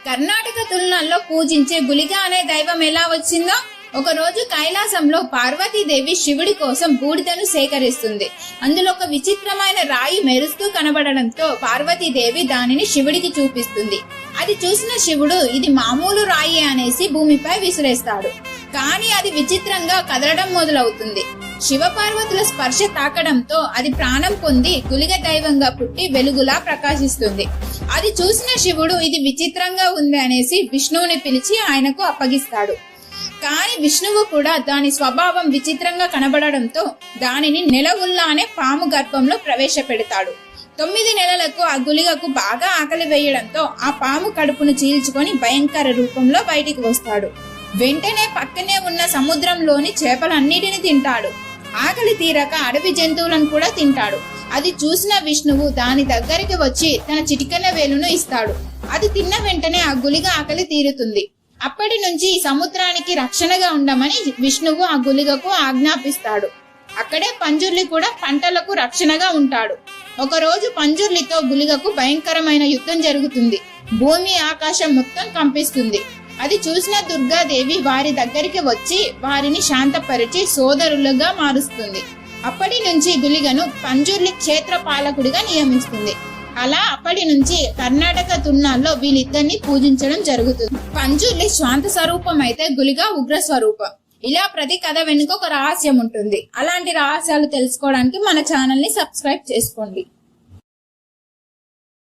కర్ణాటక తులనాల్లో పూజించే గుళిగ అనే దైవం ఎలా వచ్చిందో, ఒక రోజు కైలాసంలో పార్వతీదేవి శివుడి కోసం బూడిదను సేకరిస్తుంది. అందులో ఒక విచిత్రమైన రాయి మెరుస్తూ కనబడడంతో పార్వతీదేవి దానిని శివుడికి చూపిస్తుంది. అది చూసిన శివుడు ఇది మామూలు రాయి అనేసి భూమిపై విసిరేస్తాడు. కానీ అది విచిత్రంగా కదలడం మొదలవుతుంది. శివపార్వతుల స్పర్శ తాకడంతో అది ప్రాణం పొంది గుళిగ దైవంగా పుట్టి వెలుగులా ప్రకాశిస్తుంది. అది చూసిన శివుడు ఇది విచిత్రంగా ఉంది అనేసి విష్ణువుని పిలిచి ఆయనకు అప్పగిస్తాడు. కానీ విష్ణువు కూడా దాని స్వభావం విచిత్రంగా కనబడడంతో దానిని నెలవుల్లానే పాము గర్భంలో ప్రవేశపెడతాడు. 9 నెలలకు ఆ గుళిగకు బాగా ఆకలి వేయడంతో ఆ పాము కడుపును చీల్చుకొని భయంకర రూపంలో బయటికి వస్తాడు. వెంటనే పక్కనే ఉన్న సముద్రంలోని చేపలన్నిటిని తింటాడు. ఆకలి తీరక అడవి జంతువులను కూడా తింటాడు. అది చూసిన విష్ణువు దాని దగ్గరికి వచ్చి తన చిటికెన వేలును ఇస్తాడు. అది తిన్న వెంటనే ఆ గుళిగ ఆకలి తీరుతుంది. అప్పటి నుంచి సముద్రానికి రక్షణగా ఉండమని విష్ణువు ఆ గుళిగకు ఆజ్ఞాపిస్తాడు. అక్కడే పంజుర్లి కూడా పంటలకు రక్షణగా ఉంటాడు. ఒకరోజు పంజుర్లితో గుళిగకు భయంకరమైన యుద్ధం జరుగుతుంది. భూమి ఆకాశం మొత్తం కంపిస్తుంది. అది చూసిన దుర్గాదేవి వారి దగ్గరికి వచ్చి వారిని శాంతపరిచి సోదరులుగా మారుస్తుంది. అప్పటి నుంచి గుళిగను పంజుర్లి క్షేత్ర పాలకుడిగా నియమిస్తుంది. అలా అప్పటి నుంచి కర్ణాటక తులనాల్లో వీళ్ళిద్దరిని పూజించడం జరుగుతుంది. పంజుర్లి శాంత స్వరూపం అయితే గుళిగ ఉగ్ర స్వరూపం. ఇలా ప్రతి కథ వెనుక ఒక రహస్యం ఉంటుంది. అలాంటి రహస్యాలు తెలుసుకోవడానికి మన ఛానల్ ని సబ్స్క్రైబ్ చేసుకోండి.